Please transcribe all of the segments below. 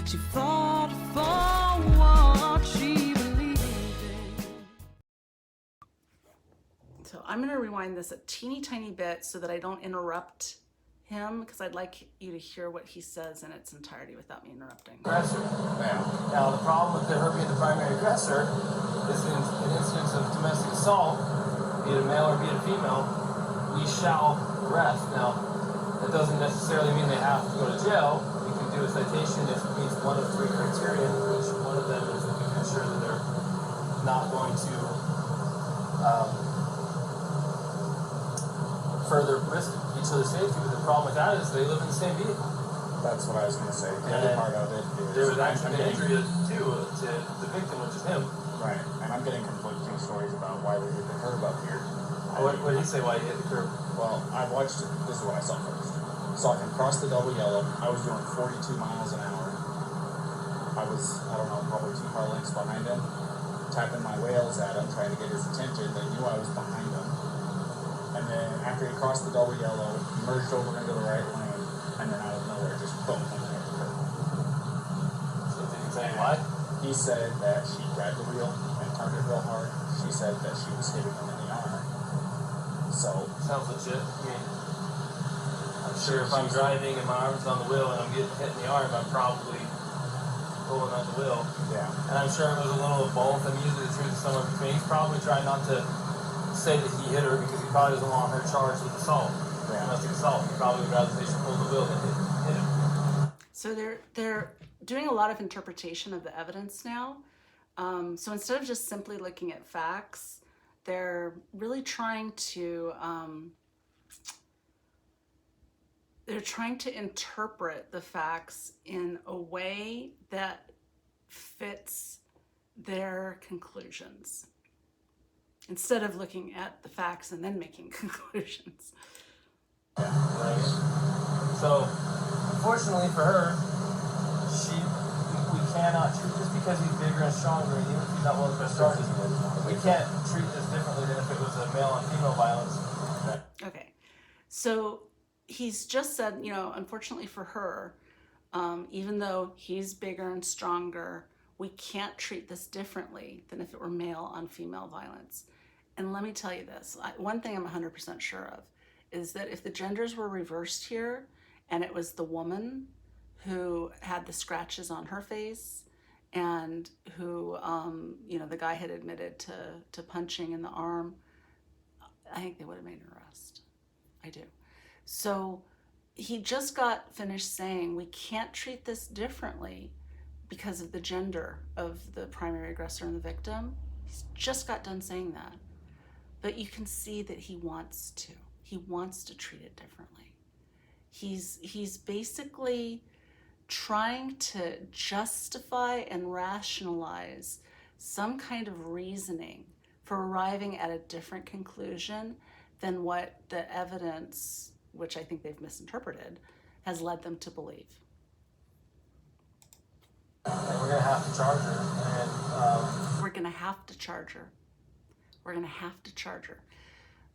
She fought for what she believed in. So I'm going to rewind this a teeny tiny bit so that I don't interrupt him, because I'd like you to hear what he says in its entirety without me interrupting. Aggressor. Now the problem with her being the primary aggressor is in an instance of domestic assault, be it a male or be it a female, we shall arrest. Now that doesn't necessarily mean they have to go to jail. We can do a citation if it meets one of three criteria, which one of them is that we can ensure that they're not going to further risk each other's safety. But the problem with that is they live in the same vehicle. That's what I was going to say. The other part of it is there was actually an injury to the victim, which is him. Right, and I'm getting conflicting stories about why they hit the curb up here. What did he say why he hit the curb? Well, I watched it. This is what I saw first. Saw him cross the double yellow. I was doing 42 miles an hour. I was, I don't know, probably 2 car lengths behind him, tapping my whales at him, trying to get his attention. They knew I was behind him. And then after he crossed the double yellow, he merged over into the right lane, and then out of nowhere, just boom, and hit the curb. So did he say why? He said that she grabbed the wheel and turned it real hard. She said that she was hitting him in the arm. So sounds legit. I mean, I'm sure if I'm driving and my arm's on the wheel and I'm getting hit in the arm, I'm probably pulling on the wheel. yeah, And I'm sure it was a little of both. I mean, usually the truth is somewhere between. He's probably trying not to say that he hit her because he probably doesn't want her charged with assault, domestic assault. He probably would rather say she pulled the wheel than hit him. So they're doing a lot of interpretation of the evidence now. So instead of just simply looking at facts, they're really trying to interpret the facts in a way that fits their conclusions, instead of looking at the facts and then making conclusions. Right. So, unfortunately for her, we cannot treat, just because he's bigger and stronger, and even if he's not willing to press charges, we can't treat this differently than if it was a male on female violence. Okay, so he's just said, you know, unfortunately for her, even though he's bigger and stronger, we can't treat this differently than if it were male on female violence. And let me tell you this, one thing I'm 100% sure of is that if the genders were reversed here and it was the woman who had the scratches on her face and who, you know, the guy had admitted to punching in the arm, I think they would have made an arrest. I do. So he just got finished saying we can't treat this differently because of the gender of the primary aggressor and the victim. He's just got done saying that. But you can see that he wants to. He wants to treat it differently. He's basically trying to justify and rationalize some kind of reasoning for arriving at a different conclusion than what the evidence, which I think they've misinterpreted, has led them to believe. And we're going to have to charge her. And we're going to have to charge her. We're going to have to charge her.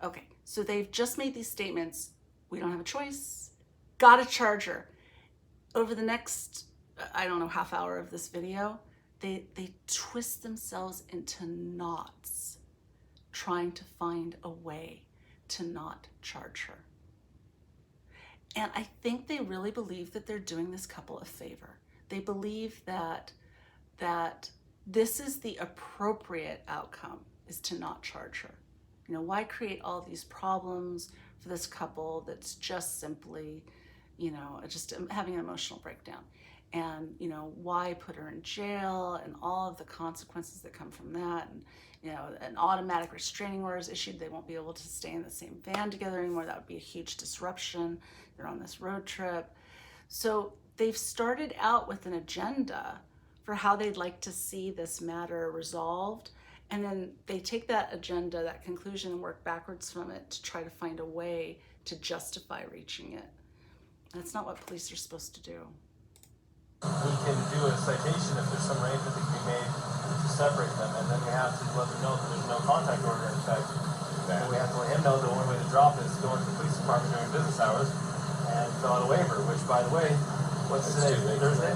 Okay, so they've just made these statements. We don't have a choice. Got to charge her. Over the next, I don't know, half hour of this video, they twist themselves into knots trying to find a way to not charge her. And I think they really believe that they're doing this couple a favor. They believe that this is the appropriate outcome, is to not charge her. You know, why create all these problems for this couple that's just simply, you know, just having an emotional breakdown? And, you know, why put her in jail and all of the consequences that come from that? And, you know, an automatic restraining order is issued. They won't be able to stay in the same van together anymore. That would be a huge disruption. They're on this road trip. So they've started out with an agenda for how they'd like to see this matter resolved. And then they take that agenda, that conclusion, and work backwards from it to try to find a way to justify reaching it. That's not what police are supposed to do. We can do a citation if there's some arrangement that can be made to separate them, and then we have to let them know that there's no contact order in effect. And we have to let him know that the only way to drop it is to go into the police department during business hours and fill out a waiver, which, by the way, what's today? Thursday?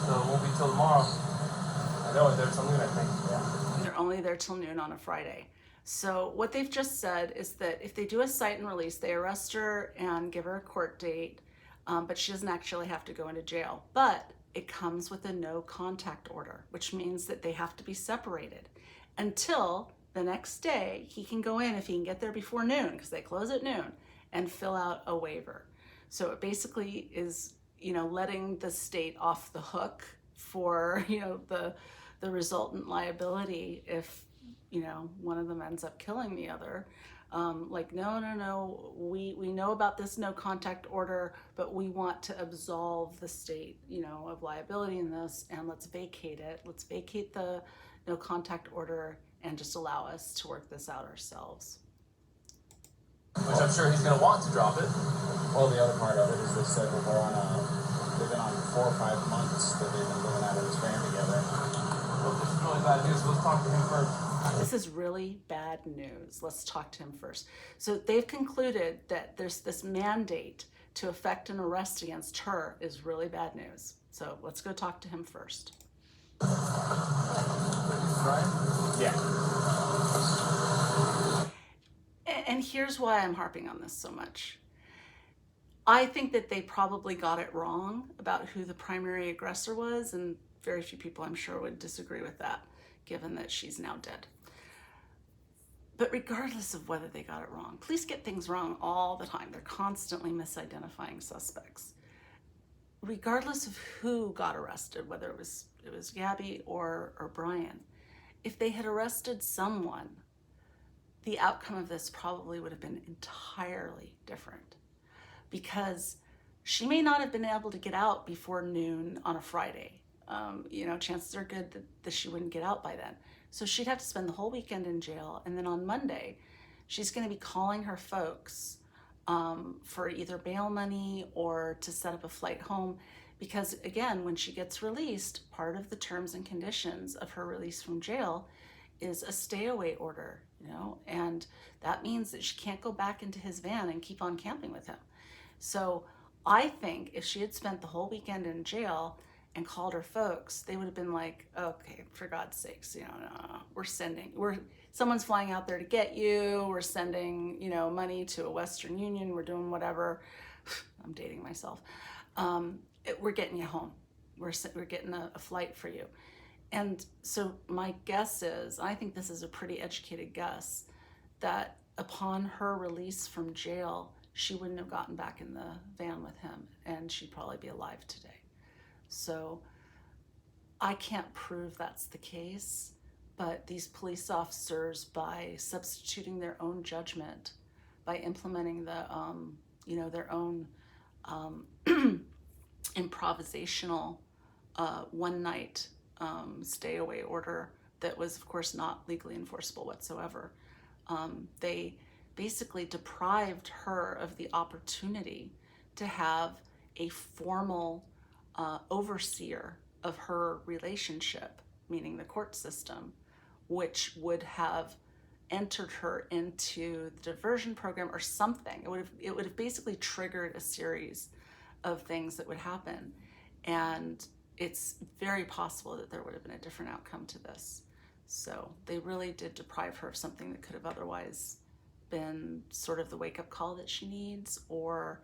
So it won't be till tomorrow. I know it. They're till noon, I think. Yeah. They're only there till noon on a Friday. So what they've just said is that if they do a cite and release, they arrest her and give her a court date, but she doesn't actually have to go into jail. But it comes with a no contact order, which means that they have to be separated until the next day. He can go in if he can get there before noon, because they close at noon, and fill out a waiver. So it basically is, letting the state off the hook for, the resultant liability if, one of them ends up killing the other. No, we know about this no contact order, but we want to absolve the state, of liability in this, and let's vacate it. Let's vacate the no contact order and just allow us to work this out ourselves. Which I'm sure he's going to want to drop it. Well, the other part of it is they said that they've been on 4 or 5 months that they've been living out of this van together. Well, this is really bad news. Let's talk to him first. This is really bad news. Let's talk to him first. So they've concluded that there's this mandate to effect an arrest against her is really bad news. So let's go talk to him first. Right? Yeah. And here's why I'm harping on this so much. I think that they probably got it wrong about who the primary aggressor was, and very few people, I'm sure, would disagree with that, given that she's now dead. But regardless of whether they got it wrong, police get things wrong all the time. They're constantly misidentifying suspects. Regardless of who got arrested, whether it was Gabby or Brian, if they had arrested someone, the outcome of this probably would have been entirely different, because she may not have been able to get out before noon on a Friday. Chances are good that she wouldn't get out by then. So she'd have to spend the whole weekend in jail. And then on Monday, she's going to be calling her folks for either bail money or to set up a flight home. Because again, when she gets released, part of the terms and conditions of her release from jail is a stay away order, and that means that she can't go back into his van and keep on camping with him. So I think if she had spent the whole weekend in jail and called her folks, they would have been like, okay, for God's sakes, no, someone's flying out there to get you. We're sending, money to a Western Union. We're doing whatever. I'm dating myself. We're getting you home. We're getting a flight for you. And so my guess is, I think this is a pretty educated guess, that upon her release from jail, she wouldn't have gotten back in the van with him, and she'd probably be alive today. So I can't prove that's the case, but these police officers, by substituting their own judgment, by implementing their own improvisational one-night stay away order that was, of course, not legally enforceable whatsoever, they basically deprived her of the opportunity to have a formal overseer of her relationship, meaning the court system, which would have entered her into the diversion program or something. It would have basically triggered a series of things that would happen. And it's very possible that there would have been a different outcome to this. So they really did deprive her of something that could have otherwise been sort of the wake-up call that she needs, or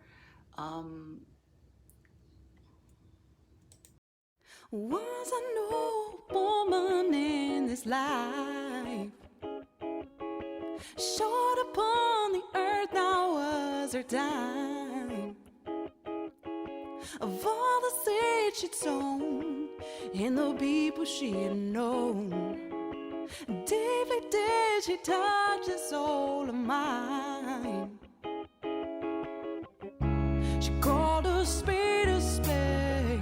was a no woman in this life, short upon the earth now was her time. Of all the seeds she'd sown in the people she had known, deeply did she touch the soul of mine. She called a spade a spade.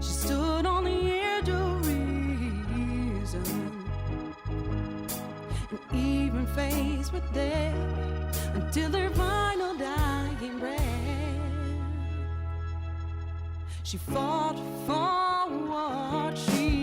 She stood on the edge of reason, and even faced with death until her final dying breath. She fought for what she